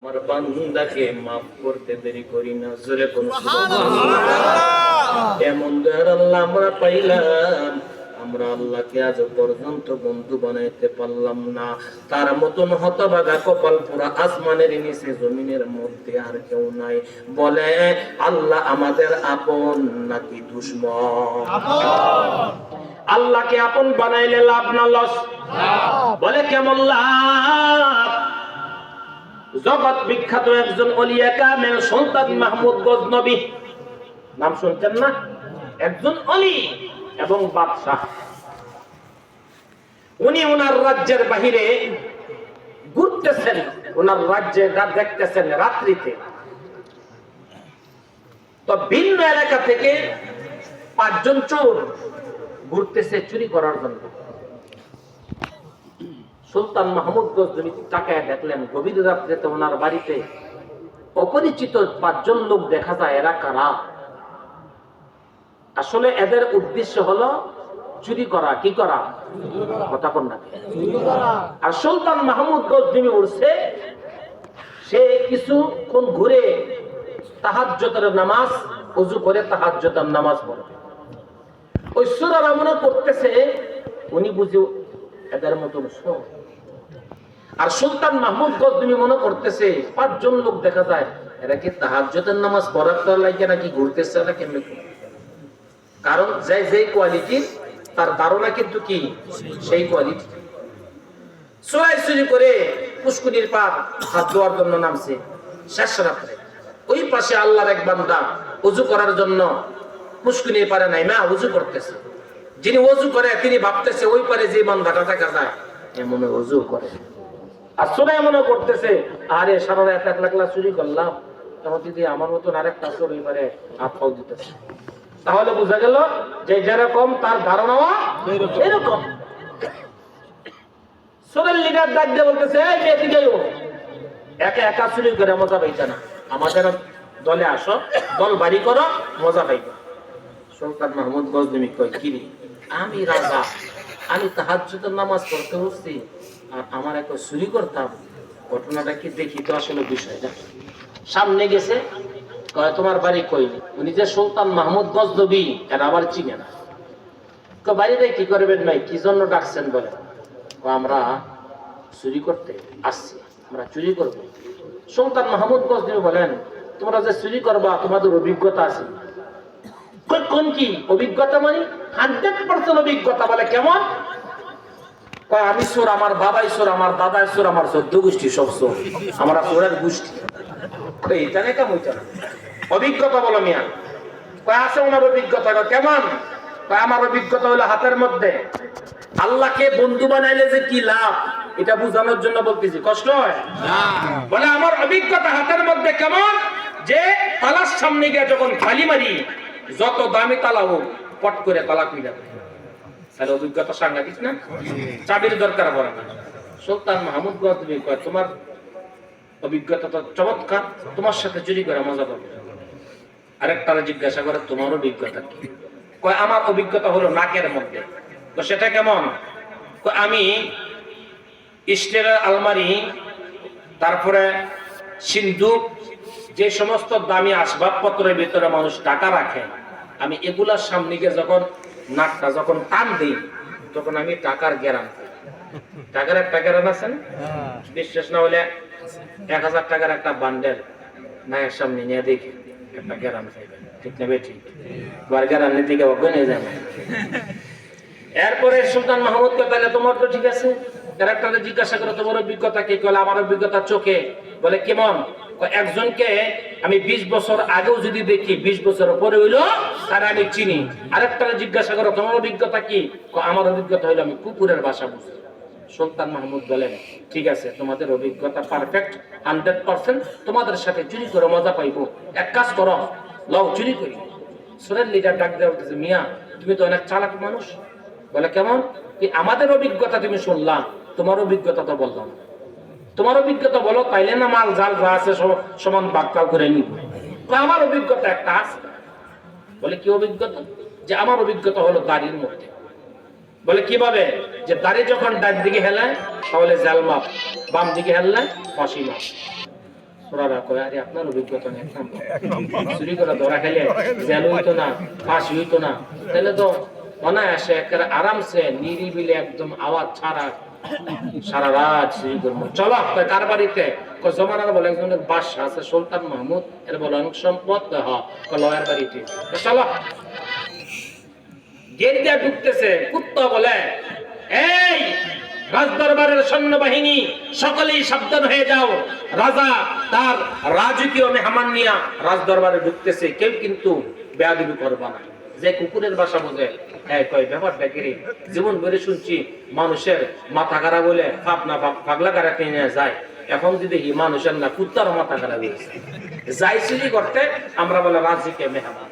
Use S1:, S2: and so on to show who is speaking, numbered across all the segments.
S1: আমার বান্দাকে মাফ করতে দেরি করি না, জোরে কোন সুবহানাল্লাহ। এমন দয়ার আল্লাহ আমরা পাইলাম, আমরা আল্লাহকে আজ পর্যন্ত বন্ধু বানাইতে পারলাম না। তার মতন হতভাগা কপাল পুরা আসমানের নিচে জমিনের মধ্যে আর কেউ নাই। বলে আল্লাহ আমাদের আপন নাকি দুশমন? আল্লাহকে আপন বানাইলে লাভ না লস? বলে কেমন লাভ? জগৎ বিখ্যাত একজন ওলিয়া কামেল সুলতান মাহমুদ গজনবী, নাম শুনছেন না? একজন ওলি এবং বাদশাহ। উনি ওনার রাজ্যের বাহিরে ঘুরতেছেন, ওনার রাজ্যে দেখতেছেন রাত্রিতে। তো ভিন্ন এলাকা থেকে 5 জন চোর ঘুরতেছে চুরি করার জন্য। সুলতান মাহমুদ গজনবী তাকায় দেখলেন গভীর রাত্রিতে ওনার বাড়িতে অপরিচিত 5 জন লোক দেখা যায়। এরা কারা? আসলে এদের উদ্দেশ্য হলো চুরি করা। কি করা? কথা কোন না? আর সুলতান মাহমুদ গজনবী উঠছে, সে কিছুক্ষণ ঘুরে তাহাজ্জুদের নামাজ ওযু করে তাহাজ্জুদের নামাজ পড়ে। ওই সূরা মনে করতেছে উনি বুঝে এদের মতো শোন। আর সুলতান মাহমুদ গজনবী মনে করতেছে 5 জন লোক দেখা যায়, এরা কি তাহাজ্জুদের নামাজ পড়ার লাগে নাকি ঘুরতেছে না কেমনে? কারণ যে কোয়ালিটি তার ধারণা কিন্তু কি সেই কোয়ালিটি। চুরি করে পুষ্কুনির পার হাত ধোয়ার জন্য নামছে শেষ রাত্রে। ওই পাশে আল্লাহর এক বান্দা ওযু করার জন্য পুষ্কুনির পারে নাই মা ওযু করতেছে। যিনি ওযু করে তিনি ভাবতেছে ওই পারে যে বান্দাটা দেখা যায় এমন ওযু করে। আর চোরাই মনে করতেছে আরে সারা রাত একলা চুরি করলাম, তখন যদি আমার মতন আরেকটা চোর ওই পারে হাত পাও দিতেছে। তাহলে বোঝা গেল যে যেরকম তার ধারণাও এরকম। চোরের লিডার ডাক দিয়ে বলতেছে এই এদিকে একা একা চুরি করে মজা পাইছে না, আমাদের দলে আসো, দল বাড়ি করো, মজা পাইবে। সুলতান মাহমুদ গজনবী কয় কি রে, আমি রাজা, আমি তাহাজ্জুদের নামাজ পড়তে বসছি আর আমার একটা চুরি করতাম, ঘটনাটা কি দেখি তো আসলে বিষয়টা। সামনে গেছে, কয় তোমার বাড়ি কই? উনি যে সুলতান মাহমুদ গজনবী এর আবার চিনে না। বাড়িতে কি করবেন ভাই, কি জন্য ডাকছেন? বলে আমরা চুরি করতে আসছি, আমরা চুরি করব। সুলতান মাহমুদ গজনবী বলেন তোমরা যে চুরি করবা তোমাদের অভিজ্ঞতা আছে? কোন কি অভিজ্ঞতা? মানে 100% অভিজ্ঞতা। বলে কেমন? আমি চোর, আমার বাবাই চোর, আমার দাদাই চোর, আমার 14 গোষ্ঠী সব চোর, আমরা চোরের গোষ্ঠী। এটা না কেমন অভিজ্ঞতা? বলো মিয়া। আছে ওনার অভিজ্ঞতা। কেমন? আমার অভিজ্ঞতা হলো হাতের মধ্যে। আল্লাহকে বন্ধু বানাইলে যে কি লাভ এটা বোঝানোর জন্য বলতেছি, কষ্ট হয়? বলে আমার অভিজ্ঞতা হাতের মধ্যে। কেমন? যে তালার সামনে গিয়ে যখন খালি মারি, যত দামি তালা হোক পট করে তালা খুলে যাবে। তাহলে অভিজ্ঞতা সাংঘাতিক না? চাবির দরকার পড়ে না। সুলতান মাহমুদ গজনবী কয় তোমার অভিজ্ঞতা তো চমৎকার, তোমার সাথে চুরি করে মজা পাবে। আরেকটারে জিজ্ঞাসা করে তোমার অভিজ্ঞতা কি? কয় আমার অভিজ্ঞতা হলো নাকের মধ্যে। তো সেটা কেমন? আমি স্টিলের আলমারি, তারপরে সিন্দুক, যে সমস্ত দামি আসবাবপত্রের ভিতরে মানুষ টাকা রাখে, আমি এগুলার সামনে গিয়ে যখন নাকটা যখন টান দিই তখন আমি টাকার গ্যারান পাই। টাকার একটা গ্যারান আছে না? বিশ্বাস না হলে 1000 টাকার একটা বান্ডেল নায়ের সামনে নিয়ে দেখি একটা গ্যারান পাইবেন। ঠিক না বেঠি? গ্যারান নিতে গিয়ে অজ্ঞান হয়ে যাবে। এরপরে সুলতান মাহমুদ কে তাহলে তোমার তো ঠিক আছে, ক্যারেক্টারে জিজ্ঞাসা করে তোমার অভিজ্ঞতা কি? বলে আমার অভিজ্ঞতা চোখে। বলে কেমন? একজনকে আমি 20 বছর আগেও যদি দেখি 20 বছর পরে হইলো তার আমি চিনি। আরেকটারে জিজ্ঞাসা করো তোমার অভিজ্ঞতা কি? আমার অভিজ্ঞতা হইলো আমি কুকুরের ভাষা বুঝি। সুলতান মাহমুদ বলেন ঠিক আছে, তোমাদের অভিজ্ঞতা পারফেক্ট 100%, তোমাদের সাথে চুরি করে মজা পাইবো। এক কাজ করো, লও চুরি করি। সুরের লিডার ডাক দেওয়া বলতেছে মিয়া তুমি তো অনেক চালাক মানুষ। বলে কেমন? কি আমাদের অভিজ্ঞতা তুমি শুনলাম, তোমার অভিজ্ঞতা তো বললাম। তোমার অভিজ্ঞতা বলো, তাইলে না মাল জাল যা আছে সমান বাক্কাল করে নিব। আমার অভিজ্ঞতা একটা আছে। বলে কি অভিজ্ঞতা? যে আমার অভিজ্ঞতা হলো দাড়ির মধ্যে। বলে কিভাবে? যে দাড়ি যখন ডান দিকে হেলায় তাহলে জাল মাপ, বাম দিকে হেললে ফাঁসি মাপ। ওরা কয় আরে আপনার অভিজ্ঞতা নেই, চুরি করে ধরা খেলে জেল হইতো না, ফাঁসি হইতো না, তাহলে তো অনায়াসে একেবারে আরামসে নিরিবিলি একদম আওয়াজ ছাড়া সারা রাত চুরি করবো। চলো কার বাড়িতে? জমানার বলে একজনের বাদশা আছে সুলতান মাহমুদ, এর বলে অনেক সম্পদ, লয়ের বাড়িতে চলো। গেট দিয়ে ঢুকতেছে, কুত্তা বলে এই রাজদরবারের সৈন্যবাহিনী সকলেই সাবধান হয়ে যাও, রাজা তার রাজকীয় মেহমান নিয়ে রাজদরবারে ঢুকতেছে, কেউ কিন্তু বেয়াদবি করবা না। যে কুকুরের বাসা বোঝে, হ্যাঁ কয় ব্যাপারটা কি রে? জীবন ভরে শুনছি মানুষের মাথা খারাপ বলে পাগলা কারা কিনে যায়, এখন যদি মানুষের না কুত্তার মাথা খারাপ হয়েছে যাই চুরি করতে, আমরা বলে রাজকীয় মেহমান।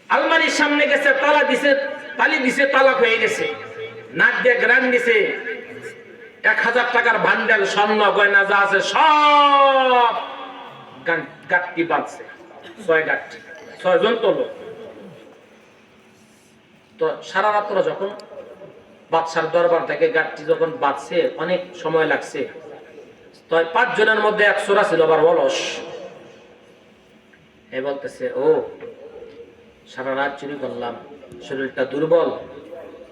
S1: আলমারির সামনে গেছে, তালা দিছে, তালি দিছে, তালাক হয়ে গেছে, নাক দিয়ে গ্রান দিছে, 1000 টাকার ভান্ডাল স্বর্ণ গয়না যা আছে সব গাঁটটি বাঁধছে, 6 গাঁটটি, 6 জন তো লোক। তো সারা রাত্র যখন বাদশার দরবার থেকে গাঁটটি যখন বাঁধছে, অনেক সময় লাগছে, তো 5 জনের মধ্যে 1 চোরা ছিল আবার অলস। এ বলতেছে ও সারা রাত চুরি করলাম, শরীরটা দুর্বল,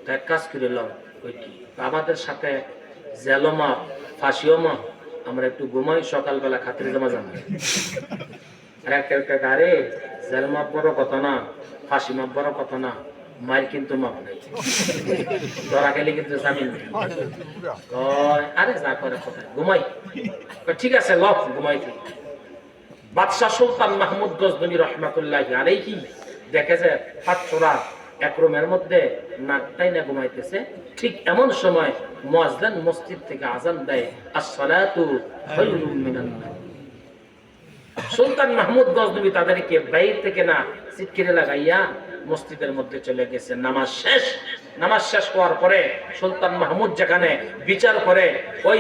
S1: তো এক কাজ করিলাম, ওই কি আমাদের সাথে জেলও মাপ ফাঁসিও মাপ, আমরা একটু ঘুমাই, সকালবেলা খাতির জমা জানা। আর একটা আরে জেল মাপ বড় কথা না, ফাঁসি মাপ বড় কথা না, মায়ের কিন্তু মাপ নাই, ধরা গেলে কিন্তু জামিন নেই। আরে যা করে কথা ঘুমাই, ঠিক আছে ল ঘুমাই। বাদশাহ সুলতান মাহমুদ গজনবী রহমাতুল্লাহি আলাইহি দেখেছে 5 চোরা এক রুমের মধ্যে নাকটাই না ঘুমাইতেছে। ঠিক এমন সময় মুয়াজ্জিন মসজিদ থেকে আযান দেয়, আসসালাতু খায়রুম মিনান নাওম। সুলতান মাহমুদ গজনবী তাদেরকে বাইরে থেকে না সিটকিরে লাগাইয়া মসজিদের মধ্যে চলে গেছে। নামাজ শেষ হওয়ার পরে সুলতান মাহমুদ যেখানে বিচার করে, ওই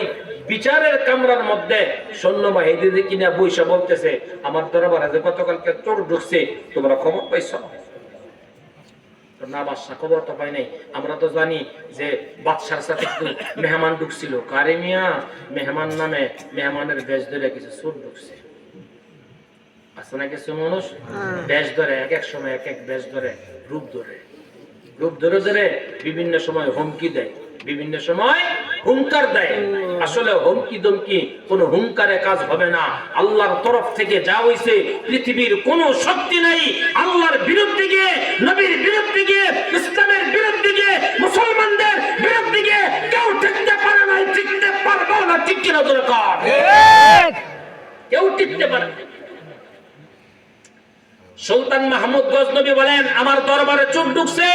S1: বিচারের কামরার মধ্যে সৈন্যবাহিনী কিনা বইসা বলতেছে, আমার দরবারে যে গতকালকে চোর ঢুকছে, তোমরা খবর পাইছো? না বাদশা, খবর তো পাই নাই, আমরা তো জানি যে বাদশার সাথে একটু মেহমান ঢুকছিল। কারে মিয়া, মেহমান নামে মেহমানের বেশ ধরে কিছু চোর ঢুকছে। আছে না কিছু মানুষ বেশ ধরে, এক এক সময় এক এক বেশ ধরে, রূপ ধরে বিভিন্ন সময় হুমকি দেয়, বিভিন্ন সময় হুঙ্কার দেয়। আসলে হুমকি দমকি কোন হুঙ্কারে কাজ হবে না। আল্লাহর তরফ থেকে যা হইছে, পৃথিবীর কোন শক্তি নাই আল্লাহর বিরুদ্ধে গিয়ে, নবীর বিরুদ্ধে গিয়ে, ইসলামের বিরুদ্ধে গিয়ে, মুসলমানদের বিরুদ্ধে গিয়ে কেউ টিকতে পারে না, টিকতে পারবে না। ঠিক কিনা দরকার? কেউ টিকতে পারে না। সুলতান মাহমুদ গজনবী বলেন, আমার দরবারে চোর ঢুকছে,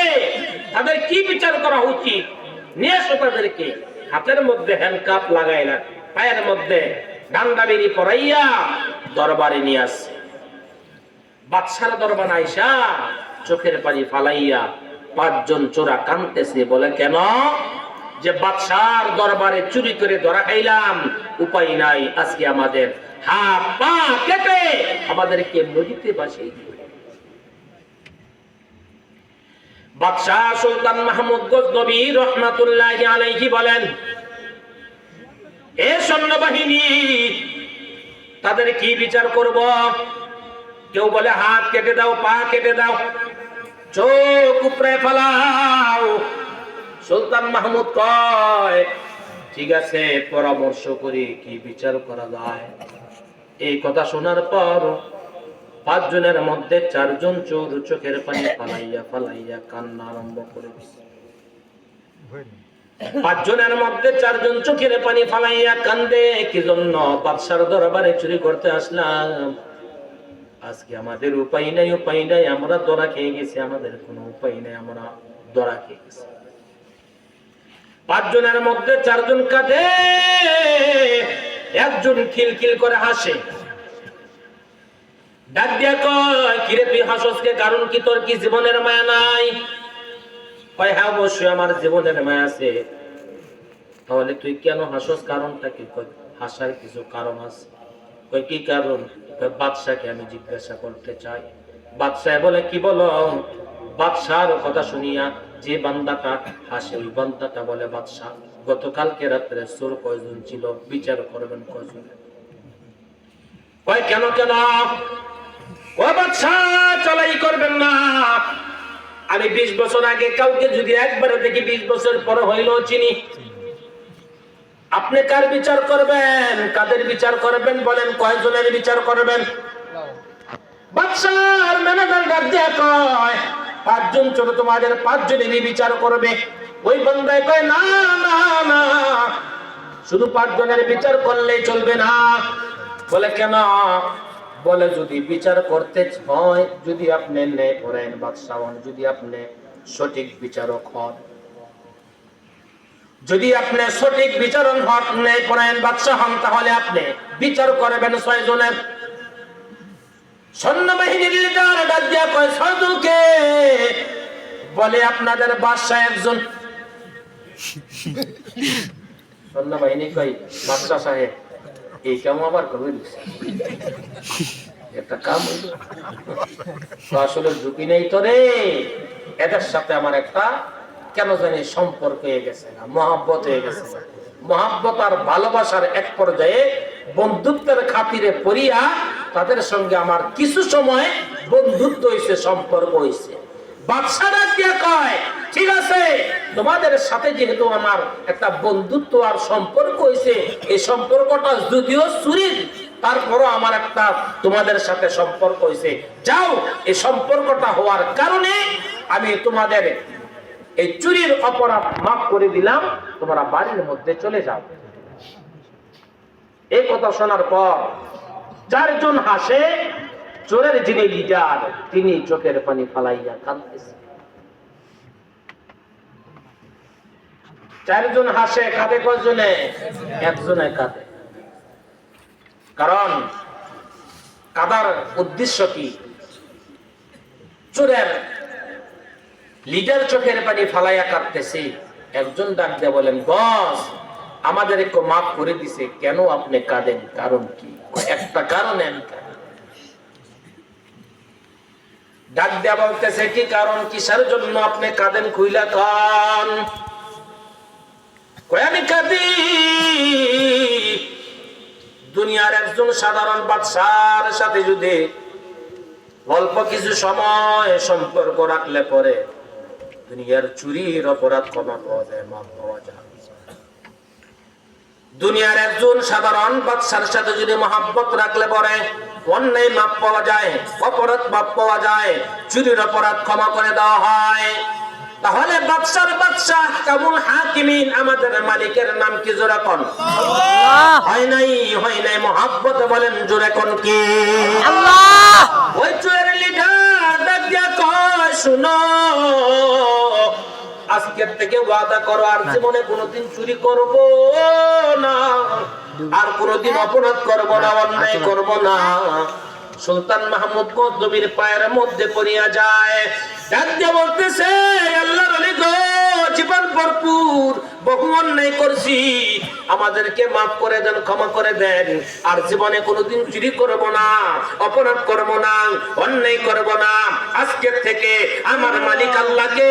S1: তাদের কি বিচার করা উচিত? নিয়ে এসো তাদেরকে। হাতের মধ্যে হ্যান্ডকাপ লাগাইলা, পায়ের মধ্যে ডান্ডা বেরি পরাইয়া দরবারে নিয়ে আসছে। বাদশার দরবারে আইসা চোখের পানি ফালাইয়া 5 জন চোরা কাঁদতেছে। বলে কেন? যে বাদশার দরবারে চুরি করে ধরা খাইলাম, উপায় নাই, আজকে আমাদের হাত পা কেটে আমাদেরকে নদীতে ভাসিয়ে দিবে। বাদশাহ সুলতান মাহমুদ গজনবী রহমাতুল্লাহি আলাইহি বলেন, এ সৈন্যবাহিনী, তাদের কি বিচার করব? কেউ বলে হাত কেটে দাও, পা কেটে দাও, চোখ উপড়ে ফেলাও। সুলতান মাহমুদ কয়, ঠিক আছে, পরামর্শ করি কি বিচার করা যায়। এই কথা শোনার পর 5 জনের মধ্যে 4 জন চোর চোখের পানি ফালাইয়া কান্না আরম্ভ করে দিছে। 5 জনের মধ্যে 4 জন চোখের পানি ফালাইয়া কান্দে, কি জন্য? বাদশার দরবারে চুরি করতে আসলাম, আজকে আমাদের উপায় নাই, আমরা ধরা খেয়ে গেছি, আমাদের কোনো উপায় নাই, আমরা ধরা খেয়ে গেছি। 5 জনের মধ্যে 4 জন কাঁদে, একজন খিলখিল করে হাসে, ডাক দিয়া কয়, কিরে তুই হাসস কে? কারণ কি, তোর কি জীবনের মায়া নাই? কয়, হ্যাঁ অবশ্যই আমার জীবনের মায়া আছে। তাহলে তুই কেন হাসস? কারণটা কি? কয়, হাসার কিছু কারণ আছে। কয়, কি কারণ? কয়, বাদশাকে আমি জিজ্ঞাসা করতে চাই। বাদশাহ বলে, কি বলো? বাদশার কথা শুনিয়া যে বান্দাটা হাসে, ওই বান্দাটা বলে, বাদশাহ গতকালকে রাত্রে চোর কয়জন ছিল, বিচার করবেন কয়জন? কয় কেন কেন? ও বাদশা, চলাই করবেন না। আমি 20 বছর আগে কাউকে যদি একবার দেখি 20 বছর পরে হইলেও চিনি। আপনি কার বিচার করবেন? কাদের বিচার করবেন? বলেন কয়জনের বিচার করবেন? বাদশার ম্যানেজার ডাক দিয়ে কয় 5 জন চোর, তোমাদের 5 জনেরই বিচার করবে। ওই বান্দায় কয় না না না, শুধু 5 জনের বিচার করলেই চলবে না। বলে কেন? বলে যদি বিচার করতে হয়, যদি আপনি ন্যায়পরায়ণ বাদশা হন, যদি আপনি সঠিক বিচারক হন, যদি আপনি সঠিক বিচারণ হন, ন্যায়পরায়ণ বাদশা হন, তাহলে আপনি বিচার করবেন 6 জনের। সৈন্যবাহিনীর লিডার ডাক দিয়া কয় 6 জনকে? বলে আপনাদের বাদশা একজন। সৈন্যবাহিনী কয় বাদশা সাহেব এই কাম আবার করবে একটা কাম আসলে ঝুঁকি নেই তো রে, এদের সাথে আমার একটা কেন জানি সম্পর্ক হয়ে গেছে না, মহাব্বত হয়ে গেছে না। মহাব্বত আর ভালোবাসার এক পর্যায়ে বন্ধুত্বের খাতিরে পড়িয়া তাদের সঙ্গে আমার কিছু সময় বন্ধুত্ব হয়েছে, সম্পর্ক হয়েছে। বাদশারা কি কয় ঠিক আছে, তোমাদের সাথে যেহেতু আমার একটা বন্ধুত্ব আর সম্পর্ক হয়েছে, এই সম্পর্কটা যদিও চুরির, তারপরও আমার একটা তোমাদের সাথে সম্পর্ক হয়েছে। যাও, এই সম্পর্কটা হওয়ার কারণে আমি তোমাদের এই চুরির অপরাধ মাফ করে দিলাম, তোমরা বাড়ির মধ্যে চলে যাও। এই কথা শোনার পর 4 জন হাসে, চোরের যিনি লিডার তিনি চোখের পানি ফালাইয়া কাঁদতেছে। 4 জন হাসে, কাঁদে কয়জনে? একজনে কাঁদে। কারণ কাদার উদ্দেশ্য কি? চোরের লিডার চোখের পানি ফালাইয়া কাঁদতেছে। একজন ডাক দিয়ে বলেন বস, আমাদের একটু মাফ করে দিছে, কেন আপনি কাঁদেন? কারণ কি? একটা কারণ। ডাক দেয়া বলতেছে কি কারণ, কিসের জন্য আপনি কাঁদেন? খুইলা কান। আমি কাঁদি দুনিয়ার একজন সাধারণ বাদশার সাথে যদি অল্প কিছু সময় সম্পর্ক রাখলে পরে দুনিয়ার চুরির অপরাধ ক্ষমা পাওয়া যায়, মাফ পাওয়া যায়। দুনিয়ার একজন সাধারণ বাদশার সাথে যদি মহাব্বত রাখলে পরে অন্যায় মাপ পাওয়া যায়, অপরাধ মাপ পাওয়া যায়, চুরির অপরাধ ক্ষমা করে দেওয়া হয়। তাহলে বাদশার বাদশা কাবুল হাকিমিন আমাদের মালিকের নাম কি? জোরে কোন আল্লাহ। হয় নাই মহাব্বত বলেন জোরে কোন কি? আল্লাহ। ওই চোরের লিডার ডাক দিয়া কয় শুনো, আজকের থেকে ওয়াদা করো আর জীবনে কোনোদিন চুরি করব না, আর কোনোদিন অপরাধ করব না, অন্যায় করব না। সুলতান মাহমুদ গজনবীর পায়ের মধ্যে পড়িয়া যায়, ডাক দিয়ে বলতেছে আল্লাহর ওলি গো, জীবন ভরপুর বহু অন্যায় করছি, আমাদেরকে মাফ করে দেন, ক্ষমা করে দেন, আর জীবনে কোনোদিন চুরি করব না, অপরাধ করব না, অন্যায় করব না। আজকের থেকে আমার মালিক আল্লাহকে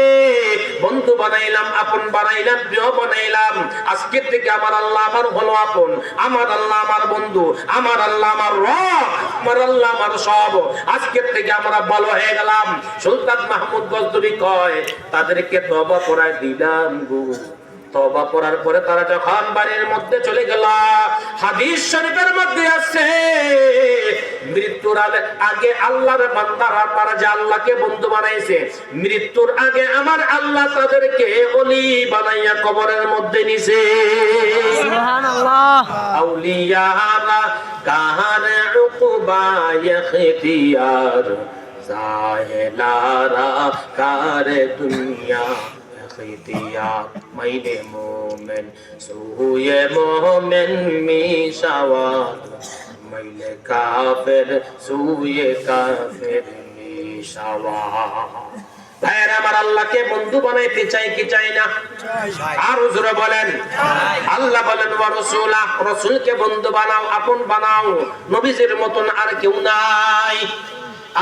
S1: বন্ধু বানাইলাম, আপন বানাইলাম, প্রিয় বানাইলাম। আজকের থেকে আমার আল্লাহ আমার হলো আপন, আমার আল্লাহ আমার বন্ধু, আমার আল্লাহ আমার রব, আমার আল্লাহ আমার সব। আজকের থেকে আমরা ভালো হয়ে গেলাম। সুলতান মাহমুদ গজনবী কয় তাদেরকে তওবা করায় দিলাম গো। তওবা করার পরে তারা যখন বাড়ির মধ্যে চলে গেল, হাদিস শরীফের মধ্যে আছে মৃত্যুর আগে আল্লাহর বান্দারা তারা যে আল্লাহকে বন্ধু বানাইছে, মৃত্যুর আগে আমার আল্লাহ তাদেরকে ওলি বানাইয়া কবরের মধ্যে নিছে। সুবহানাল্লাহ। আউলিয়ারা কাহার উকবা ইখতিয়ার, জাহেলারা কার দুনিয়া ইখতিয়ার। মাইনে মোমেন সুয়ে মোমেন মিশাওয়াত, মাইলে কাফের সুয়ে কাফের মিশাওয়াত। ভাইয়ের আমার আল্লাহকে বন্ধু বানাইতে চাই কি চাই না? আর হুজুর বলেন আল্লাহ বলেন ওয়া রাসূলা, রাসূলকে বন্ধু বানাও, আপন বানাও। নবীজির মতন আর কেউ নাই।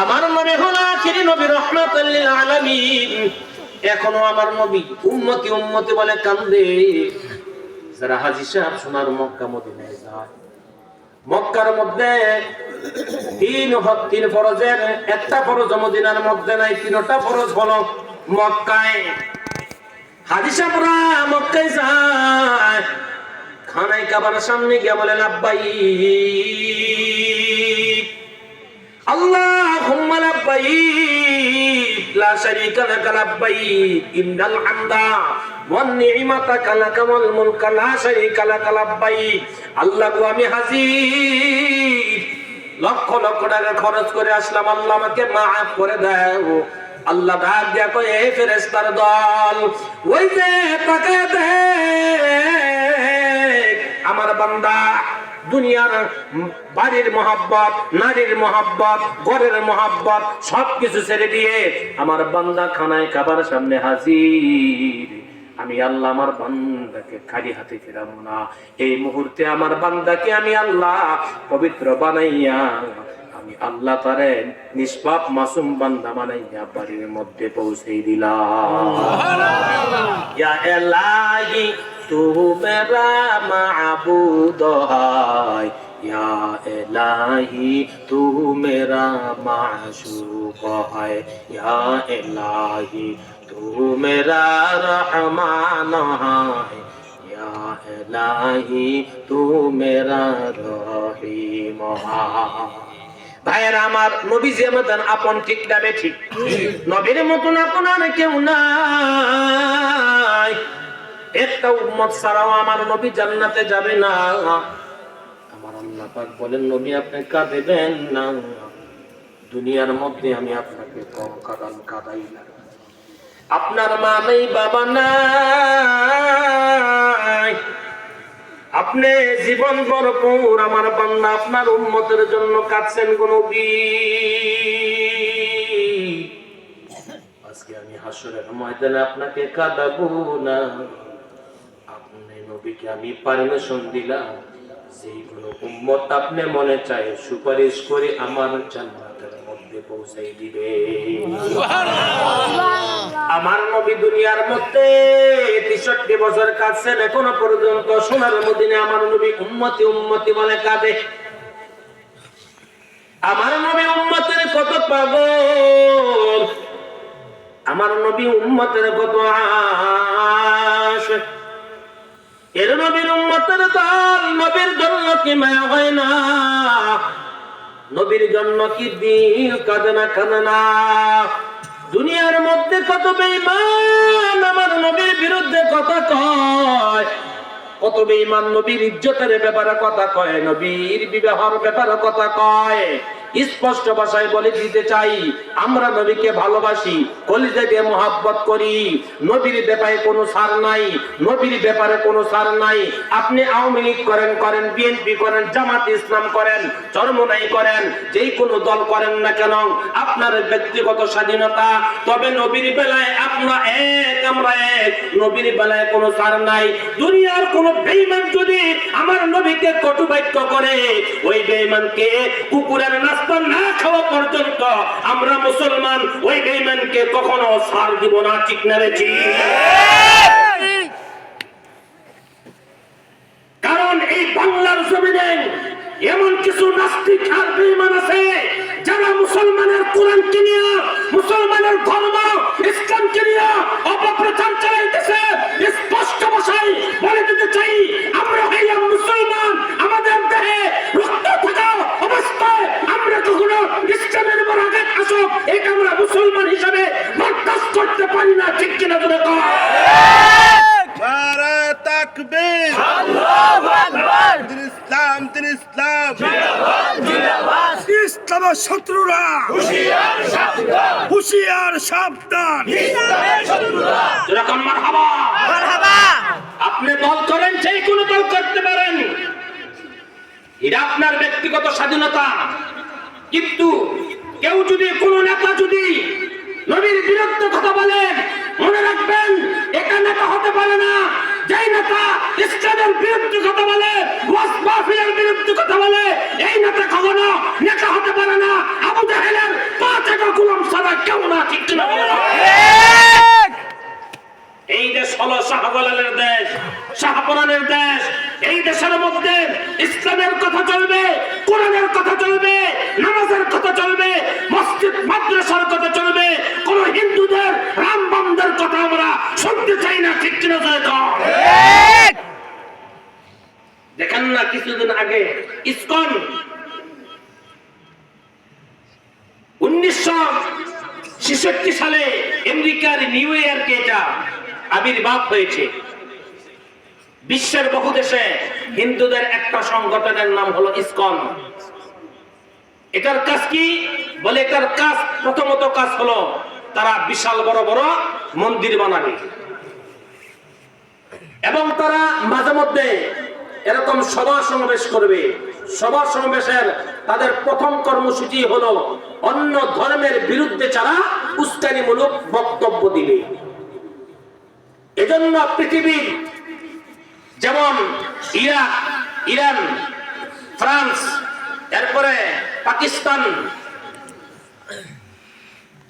S1: আমার নবী হলো আখিরি নবী, রাহমাতুল লিল আলামিন। এখনো আমার নবী উম্মতি উম্মতি বলে কান্দে। যারা হাজী সাহেব সোনার মক্কা মদিনায় যায়, মক্কার মধ্যে তিন ফরজের একটা ফরজ মদিনার মধ্যে নাই, তিনটা ফরজ হলো মক্কায়। হাজী সাহেবরা মক্কায় যায়, খানায় কাবার সামনে গিয়ে বলে লাব্বাইক আল্লাহুম্মা লাব্বাইক লা শারীকা লাক লাব্বাইক ইন্নাল হামদা ওয়ান নি'মাতা লাকা ওয়াল মুলকা লা শারীকা লাক লাব্বাইক। আল্লাহ গো, আমি হাজির, লক্ষ লক্ষ টাকা খরচ করে আসলাম, আল্লাহ আমাকে মাফ করে দাও। আল্লাহ ডাক দিয়া কয়, এই ফেরেশতার দল, ওই যে তাকায় দেখ আমার বান্দা দুনিয়ার বাড়ির মহাব্বত, নারীর মহাব্বত, ঘরের মহাব্বত সবকিছু ছেড়ে দিয়ে আমার বান্দা খানায় খাবার সামনে হাজির। আমি আল্লাহ আমার বান্দাকে খালি হাতে ফেরাবো না। এই মুহূর্তে আমার বান্দাকে আমি আল্লাহ পবিত্র বানাইয়া, আমি আল্লাহ তারে নিষ্পাপ মাসুম বান্দা বানাইয়া বাড়ির মধ্যে পৌঁছে দিলাম। ইয়া ইলাহি তু মেরা মাবুদ হায়, ইয়া ইলাহি তু মেরা মাশুক হায়, ইয়া ইলাহি তু মেরা রহমান হায়, ইয়া ইলাহি তু মেরা রহিম হায়। ভাইয়েরা আমার, নবী যে মতন আপন, ঠিক না ঠিক? নবীর মতন আপন আর কেউ নাই। একটা উম্মত ছাড়াও আমার নবী জান্নাতে যাবে না। আমার আল্লাহ পাক বলেন, নবী আপনি কাঁদবেন না, দুনিয়ার মধ্যে আমি আপনাকে কাঁদাই না। আপনার মা নেই, বাবা নাই, আপনি জীবন ভরপুর আমার বান্দা আপনার উম্মতের জন্য কাঁদছেন গো নবী। আজকে আমি হাসরের ময়দানে আপনাকে কাঁদাবো না। আপনি নবীকে আমি পারমিশন দিলাম, যেগুলো উম্মত আপনি মনে চায় সুপারিশ করে আমার জান্নাতের মধ্যে পৌঁছাই দিবে। আমার নবী দুনিয়ার মধ্যে 63 বছর কাটছেন, এখনো পর্যন্ত সোনার মদিনে আমার নবী উম্মতি উম্মতি বলে কাঁদে। আমার নবী উম্মতের কত পাগল, আমার নবী উম্মতের কত আশিক। এর নবীর উম্মতের দল, নবীর জন্য কি মায়া হয় না? নবীর জন্য কি দিল কাঁদে না, কাঁদে না? দুনিয়ার মধ্যে কত বেঈমান আমার নবীর বিরুদ্ধে কথা কয়, কত বেঈমান নবীর ইজ্জতের ব্যাপারে কথা কয়, নবীর বিবাহের ব্যাপারে কথা কয়। স্পষ্ট ভাষায় বলে দিতে চাই, আমরা নবীকে ভালোবাসি, কলিজা দিয়ে মোহাব্বত করি। নবীর ব্যাপারে কোনো ছাড় নাই, নবীর ব্যাপারে কোনো ছাড় নাই। আপনি আওয়ামী লীগ করেন, বিএনপি করেন, জামাত ইসলাম করেন, চরমনাই করেন, যেই কোনো দল করেন না কেন, আপনার ব্যক্তিগত স্বাধীনতা। তবে নবীর বেলায় আমরা এক, আমরা এক, নবীর বেলায় কোনো ছাড় নাই। দুনিয়ার কোন বেঈমান যদি আমার নবীকে কটু বাক্য করে, ওই বেঈমানকে কুকুরের নাস্তা না খাওয়া পর্যন্ত আমরা মুসলমান ওই বেঈমানকে কখনো ছাড় দিব না, ঠিক না রে? কারণ এই বাংলার জমিনে এমন কিছু নাস্তিক আর বেঈমান আছে যারা মুসলমানের কোরআনকে নিয়ে, মুসলমানের ধর্ম ইসলামকে নিয়ে অপপ্রচার চালাইতেছে। স্পষ্ট ভাষায় বলে দিতে চাই, আমরা হইলাম মুসলমান, আমাদের দেহে রক্ত থাকা অবস্থায় আমরা কখনো ইসলামের উপর আঘাত আসুক, এটা আমরা মুসলমান হিসাবে বরদাস্ত করতে পারি না, ঠিক কিনা? তুমি কও
S2: নারে তাকবীর, আল্লাহু আকবার, দিন ইসলাম, দিন ইসলাম, জিন্দাবাদ জিন্দাবাদ। ইসলামের শত্রুরা হুঁশিয়ার সাবধান, হুঁশিয়ার সাবধান, ইসলামের শত্রুরা।
S1: যেরকম মারহাবা মারহাবা। আপনি দল করেন, যে কোনো দল করতে পারেন, এটা আপনার ব্যক্তিগত স্বাধীনতা। কিন্তু কেউ যদি, কোন নেতা যদি নবীর বিরুদ্ধে কথা বলেন, মনে রাখবেন এটা নেতা হতে পারে না। যেই নেতা ইসলামের বিরুদ্ধে কথা বলে, ওয়াসবাফিলের বিরুদ্ধে কথা বলে, এই নেতা কখনো নেতা হতে পারে না। আবু জাহেলের 5 একর গোলাম ছাড়া কেউ না, ঠিক না? এই যে 16 শাহজালালের দেশ, শাহপরানের দেশ। এই দেশের মধ্যে ইসলামের কথা চলবে, কোরআনের কথা চলবে, নামাজের কথা চলবে, মসজিদ মাদ্রাসার কথা চলবে। কোন হিন্দুদের রামবামদের কথা আমরা শুনতে চাই না, ঠিক কিনা জয় কর? দেখেন না কিছুদিন আগে ইসকন 1966 সালে আমেরিকার নিউ ইয়র্কে এটা আবির্ভাব হয়েছে। বিশ্বের বহু দেশে হিন্দুদের একটা সংগঠনের নাম হলো ইসকন। এটার কাজ কি বলে? এটার কাজ, প্রথমত কাজ হলো তারা বিশাল বড় বড় মন্দির বানাবে এবং তারা মাঝে মধ্যে এরকম সভা সমাবেশ করবে। সভা সমাবেশের তাদের প্রথম কর্মসূচি হলো অন্য ধর্মের বিরুদ্ধে যারা উস্কানিমূলক বক্তব্য দিবে। এজন্য পৃথিবীর যেমন ইরাক, ইরান, ফ্রান্স, এরপরে পাকিস্তান,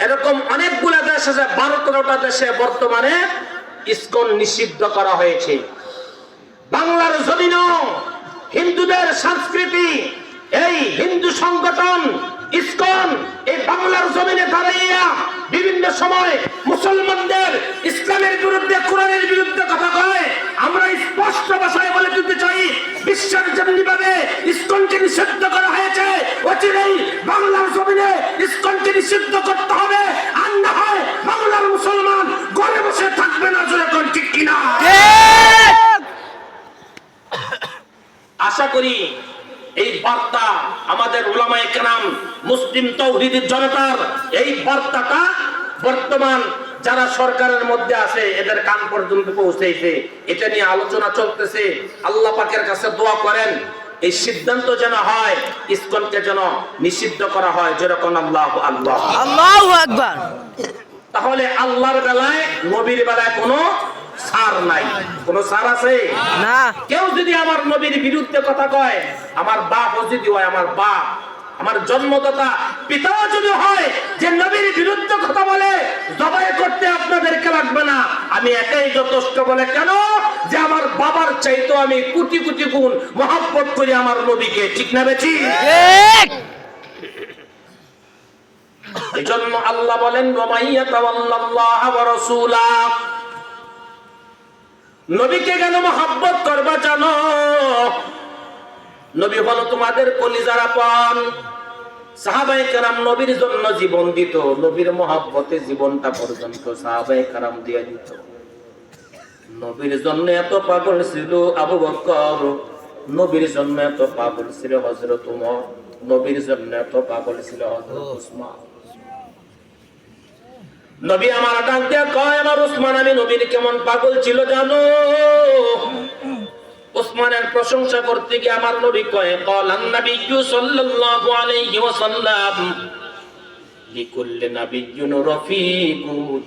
S1: এরকম অনেকগুলো দেশ আছে, 12-13টা দেশে বর্তমানে ইসকন নিষিদ্ধ করা হয়েছে। বাংলার জমিনও হিন্দুদের সংস্কৃতি, এই হিন্দু সংগঠন ইসকন এই বাংলার জমিনে দাঁড়াইয়া বিভিন্ন সময় মুসলমানদের ইসলামের বিরুদ্ধে, কোরআনের বিরুদ্ধে কথা কয়। আমরা স্পষ্ট ভাষায় বলে দিতে চাই, বিশ্বের যেমনিভাবে ইসকনকে নিষিদ্ধ করা হয়েছে, অচিরেই বাংলার জমিনে ইসকনকে নিষিদ্ধ করতে হবে। আর না হয় বাংলার মুসলমান ঘরে বসে থাকবে না। যেরকম ঠিক কিনা? আশা করি এই বার্তা আমাদের উলামায়ে কেরাম, মুসলিম তাওহীদের জনতার এই বার্তাটা বর্তমান যারা সরকারের মধ্যে আছে এদের কান পর্যন্ত পৌঁছেছে। এটা নিয়ে আলোচনা চলতেছে। আল্লাহ পাকের কাছে দোয়া করেন এই সিদ্ধান্ত যেন হয়, ইসকনকে যেন নিষিদ্ধ করা হয়। যেরকম আল্লাহু আকবার,
S3: আল্লাহু আকবার।
S1: তাহলে আল্লাহর বেলায়, নবীর বেলায় কোনো ছাড় নাই। কোন ছাড় আছে
S3: না।
S1: কেউ যদি আমার নবীর বিরুদ্ধে কথা কয়, আমার বাপও যদি হয়, আমার বাপ, আমার জন্মদাতা পিতাও যদি হয়, যে নবীর বিরুদ্ধে কথা বলে, জবাই করতে আপনাদেরকে লাগবে না, আমি একাই যথেষ্ট। বলে কেন? যে আমার বাবার চাইতো আমি কোটি কোটি গুণ মহব্বত করি আমার নবীকে। ঠিক না বেঠি?
S3: ঠিক।
S1: এজন্য আল্লাহ বলেন, ওয়ামাইয়া তাওয়াল্লাল্লাহা ওয়া রাসূলাহ, নবীকে কেন মহব্বত করবা জানো? নবী হলো তোমাদের কলিজার আপন। সাহাবায়ে কেরাম নবীর জন্য জীবন দিত, নবীর মহব্বতে জীবনটা পর্যন্ত সাহাবায়ে কেরাম দিয়ে দিত। নবীর জন্য এত পাগল ছিল আবু বকর, নবীর জন্য এত পাগল ছিল হযরত ওমর, নবীর জন্য এত পাগল ছিল হযরত উসমান। নবী আমার ডাক দিয়ে কয়, আমার উসমান, আমি নবীর কেমন পাগল ছিল জানো? উসমানের প্রশংসা করতে গিয়ে আমার নবী কয়, ক্বালান নাবিয়্যু সাল্লাল্লাহু আলাইহি ওয়াসাল্লাম লিকুল্লি নাবিয়্যিন রাফীকুন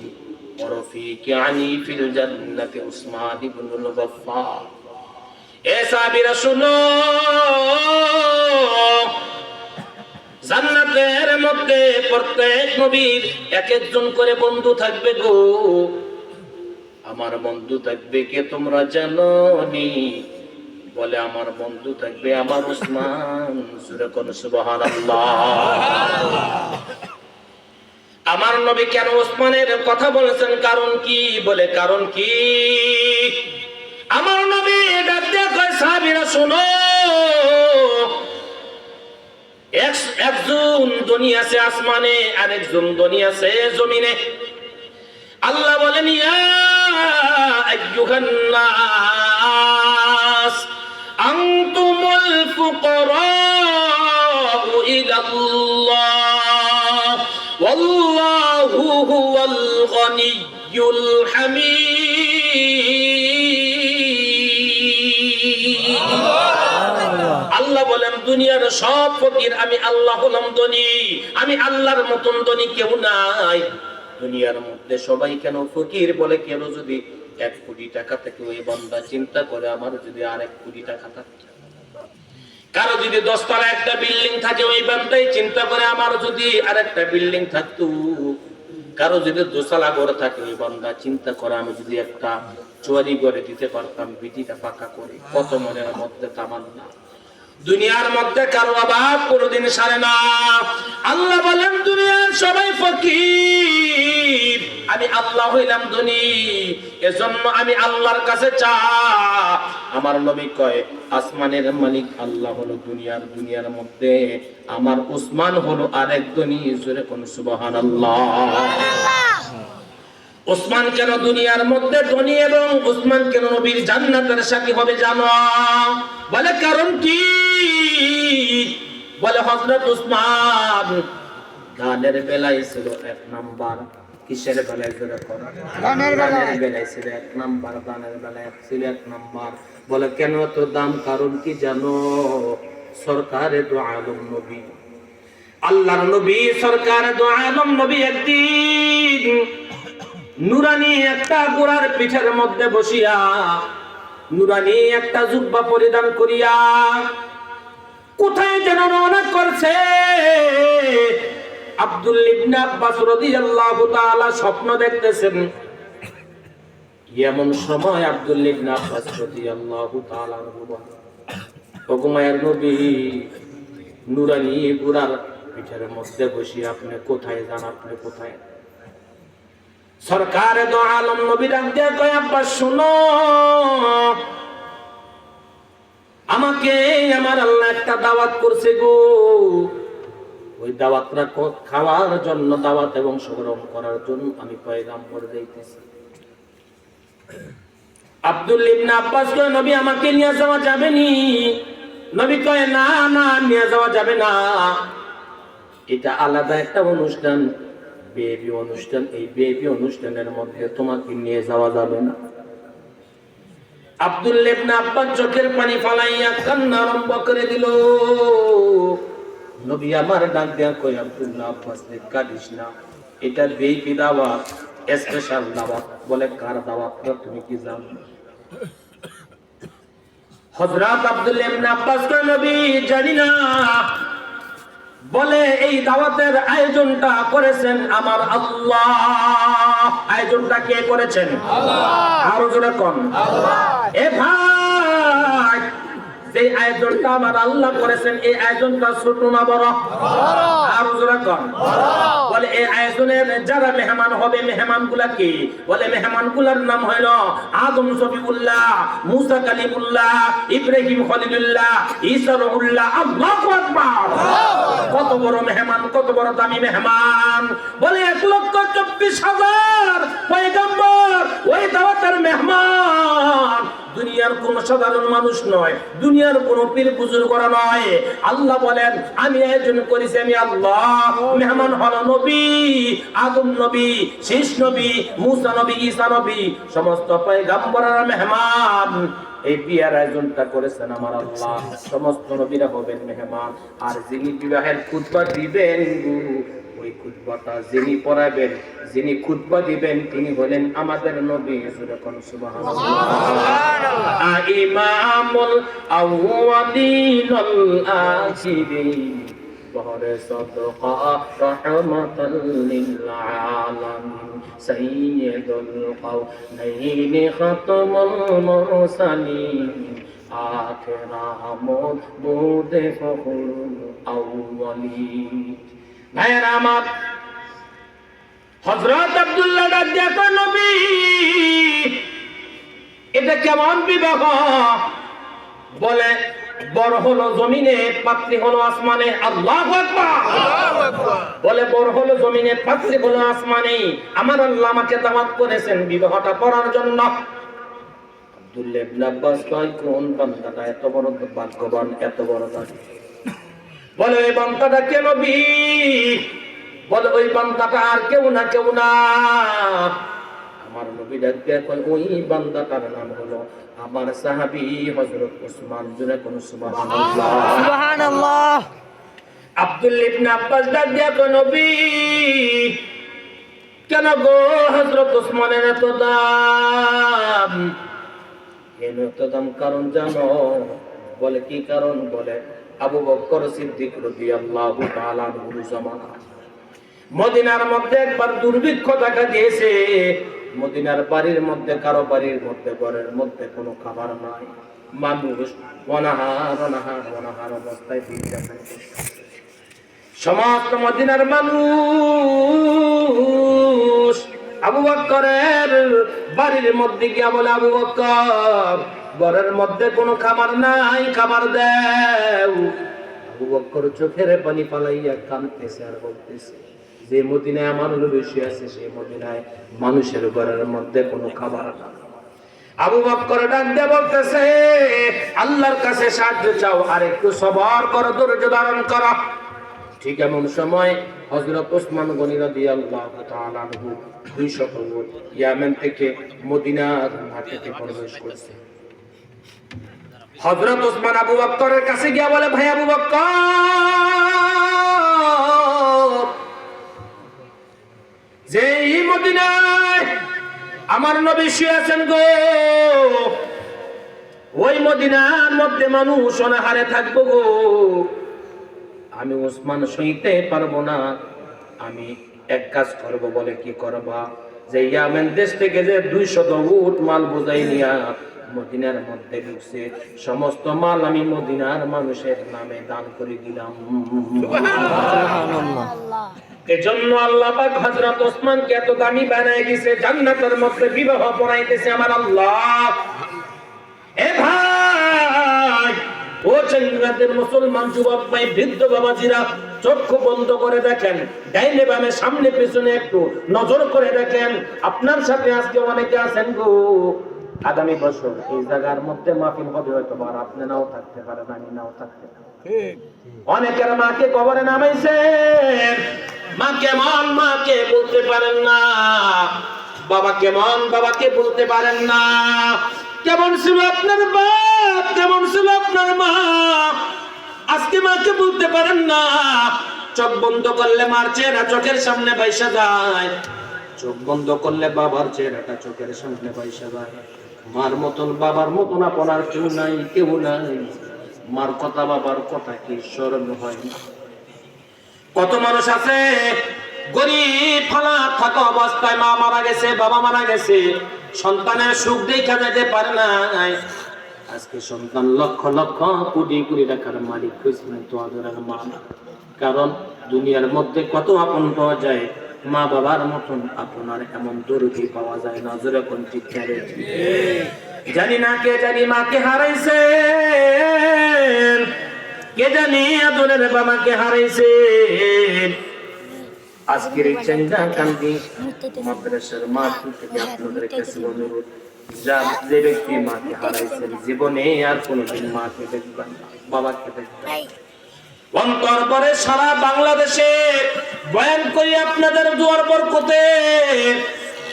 S1: ওয়া রাফীকি আনি ফিল জান্নাতি উসমান ইবনুল গফফার। এ সাহাবীরা শুনো, জান্নাতের মধ্যে প্রত্যেক নবীর এক একজন করে বন্ধু থাকবে গো। আমার বন্ধু থাকবে কে তোমরা জানো নি? বলে আমার বন্ধু থাকবে আমার উসমান। সূরা কোন সুবহানাল্লাহ। আমার নবী কেন উসমানের কথা বলেছেন? কারণ কি? বলে কারণ কি? আমার নবী ডাক দিয়ে কয়, সাহাবীরা শুনো, একজন ধনী আছে আসমানে, আরেকজন ধনী আছে জমিনে। আল্লাহ বলেন, ইয়া আইয়ুহান নাস আনতুমুল ফুকারাউ ইলাল্লাহ ওয়াল্লাহু হুয়াল গনিয়্যুল হামিদ। আল্লাহ বলেন, দুনিয়ার সব ফকির, আমি আল্লাহ হলাম ধনী। আমি আল্লাহর মতন ধনী কেউ নাই। দুনিয়ার মধ্যে সবাই কেন ফকির? বলে কেন যদি 1 কোটি টাকা থেকে ওই বান্দা চিন্তা করে আমার যদি আর 1 কোটি টাকা থাকে, কারো যদি 10 তলা একটা বিল্ডিং থাকে ওই বান্দাই চিন্তা করে আমার যদি আর একটা বিল্ডিং থাকতো। কারো যদি দোসালা ঘরে থাকে ওই বান্দা চিন্তা করে আমি যদি একটা চুয়ারি করে দিতে পারতাম বিটিটা পাকা করে, কত মনের মধ্যে তামান্না। দুনিয়ার মধ্যে কারো অভাব কোনোদিন সারে না। আল্লাহ বলেন দুনিয়ার সবাই ফকির, আমি আল্লাহ হইলাম ধনী, এজন্য আমি আল্লাহর কাছে চা। আমার নবী কয় আসমানের মালিক আল্লাহ হলো দুনিয়ার মধ্যে আমার উসমান হলো আরেক ধনী। জোরে কোন সুবহানাল্লাহ। উসমান কেন দুনিয়ার মধ্যে ধনী এবং উসমান কেন নবীর জান্নাতের সাথী হবে জানো? বলে কারণ কি? বলে হযরত উসমান গানের বেলায় ছিল এক নাম্বার। কিসের বেলায় জোরে করো? গানের বেলায় ছিল এক নাম্বার, গানের বেলায় ছিল এক নাম্বার। বলে কেন এত দাম? কারণ কি জানো? সরকারে দু আলম নবী, আল্লাহর নবী সরকারে দু আলম নবী একদিন নুরানি একটা ঘোড়ার পিঠের মধ্যে বসিয়া, নুরানি একটা জুব্বা পরিধান করিয়া কোথায় যেন রওনা করছে। আব্দুল্লাহ ইবনে আব্বাস রাদিয়াল্লাহু তাআলা স্বপ্ন দেখতেছেন। এমন সময় আব্দুল্লাহ ইবনে আব্বাস রাদিয়াল্লাহু তাআলা বলেন, ওগো মায়ের নবী, নুরানি ঘোড়ার পিঠের মধ্যে বসিয়া আপনি কোথায় যান? আপনি কোথায়? সরকারে দো আলম নবী ডাক দিয়ে কয়, আব্বাস শুনো, আমাকে আমার আল্লাহ একটা দাওয়াত করছে গো। ওই দাওয়াতটা খাওয়ার জন্য, দাওয়াত এবং সংগ্রহ করার জন্য আমি পয়গাম্বর যাইতেছি। আব্দুল্লাহ ইবনে আব্বাস কয়, নবী আমাকে নিয়ে যাওয়া যাবে নি? নবী কয়, না না, নিয়ে যাওয়া যাবে না, এটা আলাদা একটা অনুষ্ঠান, বিয়ে অনুষ্ঠান। এই বিয়ে অনুষ্ঠানের মধ্যে তোমাকে নিয়ে যাওয়া যাবে না। আব্দুল্লাহ ইবনে আব্বাস চোখের পানি ফালাইয়া কান্না আরম্ভ করে দিল। নবী আমার ডাক দেয়া কই, আব্দুল্লাহ আব্বাস কাঁদিস না, এটা বিয়ে দাওয়াত, স্পেশাল দাওয়াত। বলে কার দাওয়াত? তুমি কি জানো? হযরত আব্দুল্লাহ ইবনে আব্বাস কয়, নবী জানি না। বলে এই দাওয়াতের আয়োজনটা করেছেন আমার আল্লাহ। আয়োজনটা কে করেছেন? আল্লাহ। আরো জোরে কোন? আল্লাহ। এ ভাই, যে আয়োজনটা আমার আল্লাহ করেছেন, এই আয়োজনটা ছোট না বড়? আরো জোরে কোন? বলে এই আয়োজনের যারা মেহমান হবে, মেহমানগুলা কি? বলে মেহমানগুলার নাম হইল আদম সফিউল্লাহ, মুসা কালিমুল্লাহ, ইব্রাহিম খলিলুল্লাহ, ঈসা রুহুল্লাহ। আল্লাহু আকবার। কত বড় মেহমান, কত বড় দামি মেহমান। বলে 1,24,000 পয়গম্বর ওই দাওয়াতের মেহমান। দুনিয়ার কোন সাধারণ মানুষ নয়, দুনিয়ার কোন পীর বুজুর্গরা নয়। আল্লাহ বলেন আমি আয়োজন করেছি, আমি আল্লাহ। মেহমান হলো নবী আদম নবী, শেষ নবী মুসা নবী, ঈসা নবী, সমস্ত পয়গম্বরের মেহমান। এই বিয়ার আয়োজনটা করেছেন আমার আল্লাহ। সমস্ত নবীরা হবেন মেহমান। আর যিনি বিবাহের খুতবা দিবেন, ওই খুতবাটা যিনি পড়াবেন, যিনি খুতবা দিবেন, তিনি হলেন আমাদের নবী। সুবহানাল্লাহ। ইমামুল আউয়ালিন আখিরিন, বহরে সাদকা রাহমাতাল লিল আলামিন, সাইয়্যিদুল কাওনাইন খাতামুল মুরসালিন, আখিরামুল বুদে ফখরুল আউয়ালিন। ভাইরা আমার, হযরত আব্দুল্লাহ ডাক দিয়া কয়, নবী এটা কেমন বিবাহ? বলে বড় হলো জমিনে, পাত্রী হলো আসমানে। আল্লাহু আকবার। বলে বড় হলো জমিনে, পাত্রী হলো আসমানে। আমার আল্লাহ আমাকে দাওয়াত করেছেন বিবাহটা করার জন্য। আব্দুল্লাহ ইবনে আব্বাস কয়, কোন বান্দাটা এত বড় ভাগ্যবান, এত বড় দাবি? বলে ওই বান্দাটা কে নবী? বলে ওই বান্দাটা আর কেউ না, কেউ না। আমার নবী ডাক দিয়া কয়, ওই বান্দাটার নাম হলো আমার সাহাবী হযরত ওসমান। জোরে কোন সুবহানাল্লাহ।
S3: সুবহানাল্লাহ।
S1: আব্দুল্লাহ ইবনে আব্বাস ডাক দিয়া কয়, নবী কেন গো হযরত ওসমানের এত দাম? কেন এত দাম? কারণ জানো? বলে কি কারণ? বলে আবু বকর সিদ্দিক রাদিয়াল্লাহু তাআলা আনহুর জামানা মদিনার মধ্যে একবার দুর্ভিক্ষ দেখা দিয়েছে। মদিনার বাড়ির মধ্যে, কারো বাড়ির মধ্যে, ঘরের মধ্যে কোনো খাবার নাই। মানুষ অনাহার অবস্থায় দিন কাটাচ্ছে। সমস্ত মদিনার মানুষ আবু বকরের বাড়ির মধ্যে গিয়া বলে, আবু বকর, ঘরের মধ্যে কোনো খাবার নাই, খাবার দেও। আবু বকর চোখের পানি পালাইয়া কাঁদতেছে আর বলতেছে, যে মদিনায় আমার নবী শুয়ে আছে, সেই মদিনায় মানুষের ঘরের মধ্যে কোনো খাবার নাই। আবু বকর ডাক দিয়ে বলতেছে, আল্লাহর কাছে সাহায্য চাও, আর একটু সবর করো, ধৈর্য ধারণ করো। ঠিক এমন সময় হযরত ওসমান গনি রাদিয়াল্লাহু তাআলা আনহু 200 গজ ইয়ামেন থেকে মদিনার মাটিতে প্রবেশ করেছে। হযরত ওসমান আবু বকরের কাছে গিয়া বলে, ভাই আবু বকর, যে এই মদিনায় আমার নবী শুয়ে আছেন গো, ওই মদিনার মধ্যে মানুষ অনাহারে থাকবো গো, আমি ওসমান সইতে পারবো না। আমি এক কাজ করব। বলে, কি করবা? যে ইয়ামেন দেশ থেকে যে 200 উট মাল বোঝাই নিয়া মদিনার মধ্যে ঢুকছে, সমস্ত মাল আমি মদিনার মানুষের নামে দান করে দিলাম। এজন্য আল্লাহ পাক হযরত ওসমানকে এত দামি বানায় দিয়েছে, জান্নাতের মধ্যে বিবাহ পড়াইতেছে আমার আল্লাহ। এ ভাই, ও চেঙ্গাদের মুসলমান যুবক ভাই, বৃদ্ধ বাবাজিরা, চক্ষু বন্ধ করে দেখেন, ডাইনে বামে সামনে পেছনে একটু নজর করে দেখেন। আপনার সাথে আজকে অনেকে আছেন গো, আগামী বছর এই জায়গার মধ্যে মাহফিল হবে, হয়তো আর আপনি নাও থাকতে পারেন, আমি নাও থাকতে পারি। অনেকের মাকে কবরে নামাইছেন, মা কেমন মাকে বলতে পারেন না, বাবা কেমন বাবাকে বলতে পারেন না। কেমন ছিল আপনার বাপ, কেমন ছিল আপনার মা, আজকে মাকে বলতে পারেন না। চোখ বন্ধ করলে মার চেহারা চোখের সামনে ভাইসা যায়, চোখ বন্ধ করলে বাবার চেহারাটা চোখের সামনে ভাইসা যায়। মার মতন বাবার মতন আপনার কেউ নাই, কেউ নাই। মার কথা বাবার কথা কি স্মরণ হয় না? কত মানুষ আছে গরিব ফালা থাকা অবস্থায় মা মারা গেছে, বাবা মারা গেছে, সন্তানের সুখ দেখা যেতে পারে না। আজকে সন্তান লক্ষ লক্ষ কোটি কোটি টাকার মালিক হয়েছেন, তো আদরের মা। কারণ দুনিয়ার মধ্যে কত আপন পাওয়া যায়, মা বাবার মতন আপনার এমন দরদি পাওয়া যায় না। জোরে কোন ঠিক করে জানি না, কে জানি মাকে হারাইছে, কে জানি আদরের বাবাকে হারাইছে। আজকের এই চেঙ্গা কান্দি মাদ্রাসার মাঠ থেকে আপনাদের কাছে অনুরোধ, যে ব্যক্তি মাকে হারাইছেন, জীবনে আর কোনোদিন মাকে দেখবেন না, বাবাকে দেখবেন। অন্তর পরে সারা বাংলাদেশে বয়ান করি আপনাদের দুয়ার বরকতে,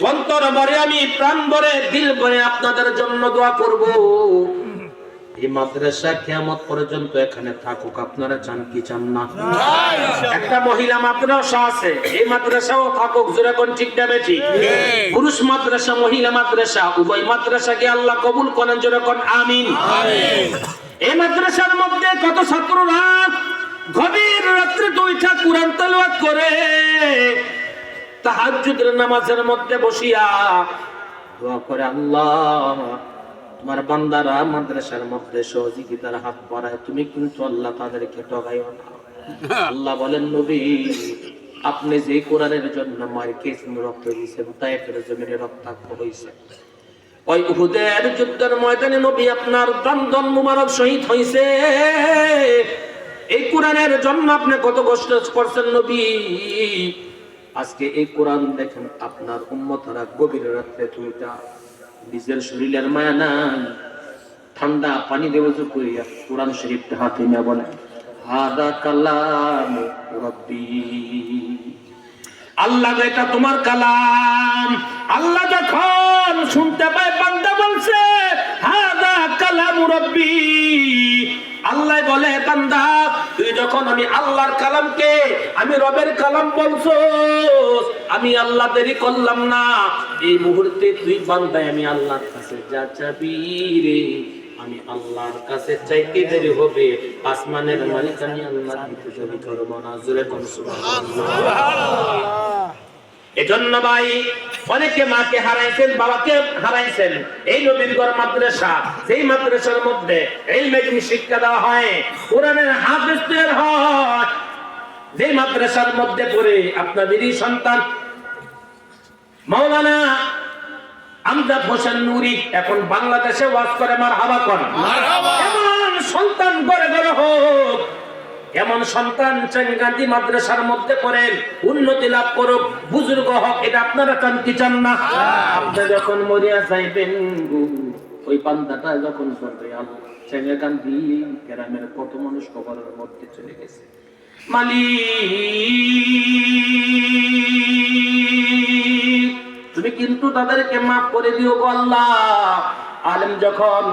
S1: অন্তর ভরে আমি প্রাণ ভরে দিল ভরে আপনাদের জন্য দোয়া করব। এই মাদ্রাসা কিয়ামত পর্যন্ত এখানে থাকুক, আপনারা চান কি চান না? একটা মহিলা মাদ্রাসা আছে, এই মাদ্রাসাও থাকুক। জোরে কোন ঠিক না বেঠি? পুরুষ মাদ্রাসা, মহিলা মাদ্রাসা, উভয় মাদ্রাসাকে আল্লাহ কবুল করেন। জোরে কোন আমিন। এই মাদ্রাসার মধ্যে কত ছাত্ররা গভীর রাত্রে দুইটা কোরআন তেলাওয়াত করে, তাহাজ্জুদের নামাজের মধ্যে বসিয়া দোয়া করে, আল্লাহ তোমার বান্দারা মাদ্রাসার মধ্যে সহযোগিতার হাত বাড়ায়, তুমি কিন্তু আল্লাহ তাদেরকে ঠকাইও না। আল্লাহ বলেন, নবী আপনি যে কোরআনের জন্য মায়ের কেসিন রক্ত দিয়েছেন, তায়েফের জমিনে রক্তাক্ত হয়েছে, ওই উহুদের যুদ্ধের ময়দানে নবী আপনার দন্দন মুবারক শহীদ হয়েছে। এই কোরআনের জন্য আপনি কত কষ্ট করছেন নবী। আজকে এই কোরআন দেখেন আপনার উম্মতরা গভীর রাত্রে দুইটা নিজের শরীরের মায়া নাই, ঠান্ডা পানি দেব করিয়া কোরআন শরীফটা হাতে নিয়ে বলে, হাদা কালাম রব্বি, আল্লাহ এটা তোমার কালাম। আল্লাহ যখন শুনতে পায় বান্দা বলছে হাদা কালাম রব্বি, আল্লাহ বলে, বান্দা তুই যখন আমি আল্লাহর কালামকে আমি রবের কালাম বলছস, আমি আল্লাহ দেরি করলাম না, এই মুহূর্তে তুই বান্দায় আমি আল্লাহর কাছে যা চাবি রে আমি আল্লাহর কাছে চাইতে দেরি হবে, আসমানের মালিক আমি আল্লাহ দিতে দেরি করব না। জোরে কোন সুবহানাল্লাহ। এজন্য ভাই অনেকে মাকে হারাইছেন, বাবাকে হারাইছেন। এই নবীর ঘর মাদ্রাসা, সেই মাদ্রাসার মধ্যে ইলমে শিক্ষা দেওয়া হয়, কোরআনের হাফেজ তৈরি হয়। যে মাদ্রাসার মধ্যে পড়ে আপনাদেরই সন্তান মাওলানা আমজাদ হোসেন নুরি এখন বাংলাদেশে ওয়াজ করে, মারহাবা করেন। এমন সন্তান ঘরে ঘরে হোক, এমন সন্তান গান্ধী মাদ্রাসার মধ্যে পড়েন, উন্নতি লাভ করুক, বুজুর্গ হোক। এটা আপনারা চান কি চান না? আপনি যখন মরিয়া যাইবেন, ওই বান্দাটা যখন করবে, গান্ধী গ্রামের কত মানুষ কবরের মধ্যে চলে গেছে। মালিক তুমি কিন্তু তাদেরকে মাফ করে দিও গো আল্লাহ। আলেম যখন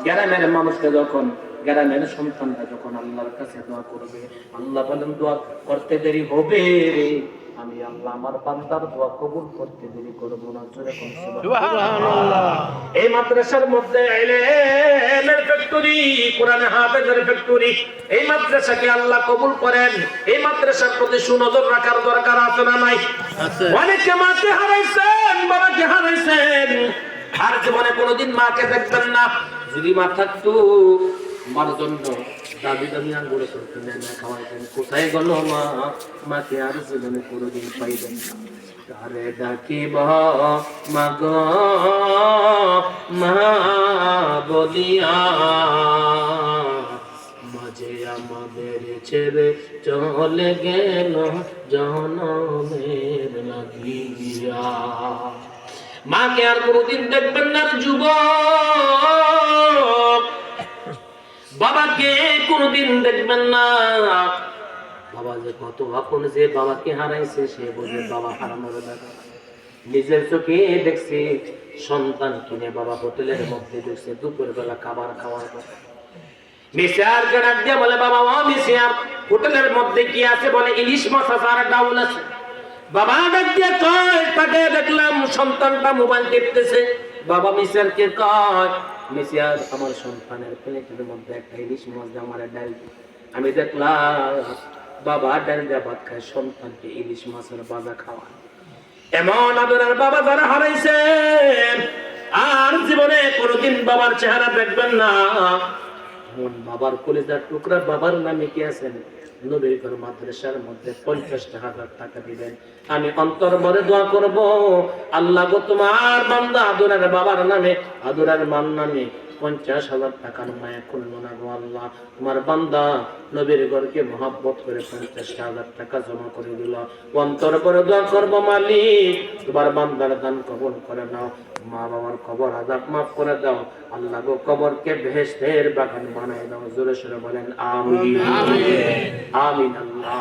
S1: গ্রামের মানুষকে, যখন গ্রামের সন্তানরা যখন আল্লাহর কাছে দোয়া করবে, আল্লাহ বলেন দোয়া করতে দেরি হবে, আমি আল্লাহ আমার বান্দার দোয়া কবুল করতে দেরি করব না। সুবহানাল্লাহ। এই মাদ্রাসার মধ্যে ইলমের ফ্যাক্টরি, কোরআনে হাফেজের ফ্যাক্টরি। এই মাদ্রাসাকে আল্লাহ কবুল করেন। এই মাদ্রাসার প্রতি সুনজর রাখার দরকার আছে না নাই? অনেকে মাকে হারাইছেন, বাবাকে হারাইছেন, আর জীবনে কোনোদিন মাকে দেখবেন না। যদি মা থাকতো, মার জন্য দাবি দাবি আঙ্গুরে করতেন না, খাওয়াইতেন। কোথায় গেল মা? মাকে আর জীবনে কোনোদিন পাইবেন না। তারে ডাকিব মা গো মা বলিয়া, মাঝে আমাদের ছেড়ে চলে গেল জনমের লাগিয়া। মাকে আর কোনোদিন দেখবেন না যুবক, বাবাকে কোনোদিন দেখবেন না। বাবা যে কত আপন, যে বাবাকে হারাইছে সে বোঝে বাবা হারানোর ব্যাপার। নিজের চোখে দেখছে সন্তান কিনে বাবা হোটেলের মধ্যে ঢুকছে, দুপুর বেলা খাবার খাওয়ার পর মিসিয়ারকে ডাক দিয়ে বলে, বাবা ও মিসিয়ার, হোটেলের মধ্যে কি আছে? বলে ইলিশ মাছ আছে আর ডাউল আছে। বাবা ডাক দিয়ে কয়, তাকে দেখলাম সন্তানটা মোবাইল টিপতেছে। বাবা মিসিয়ারকে কয়, মিসিয়ার আমার সন্তানের প্লেটের মধ্যে একটা ইলিশ মাছ দিয়ে আমার ডাল। আমি দেখলাম বাবা ডাল দিয়ে ভাত খায়, সন্তানকে ইলিশ মাছের ভাজা খাওয়ায়। এমন আদরের বাবা যারা হারাইছেন, আর জীবনে কোনোদিন বাবার চেহারা দেখবেন না। বাবার কলিজার টুকরা বাবার নামে কি আছেন? নবীর ঘর মাদ্রাসার মধ্যে 50,000 টাকা দিবেন। আমি অন্তর ভরে দোয়া করব, আল্লাহ গো তোমার বান্দা আদরের বাবার নামে, আদরের মার নামে 50,000 টাকার মায়া করলো না গো আল্লাহ। তোমার বান্দা নবীর ঘরকে মহব্বত করে 50,000 টাকা জমা করে দিল। অন্তর ভরে দোয়া করব, মালিক তোমার বান্দার দান কবুল করে নাও, মা বাবার কবর আযাব মাফ করে দাও। আল্লাহ গো কবরকে বেহেশতের বাগান বানায় দাও। জোরে সোরে বলেন আমিন, আমিন। আল্লাহ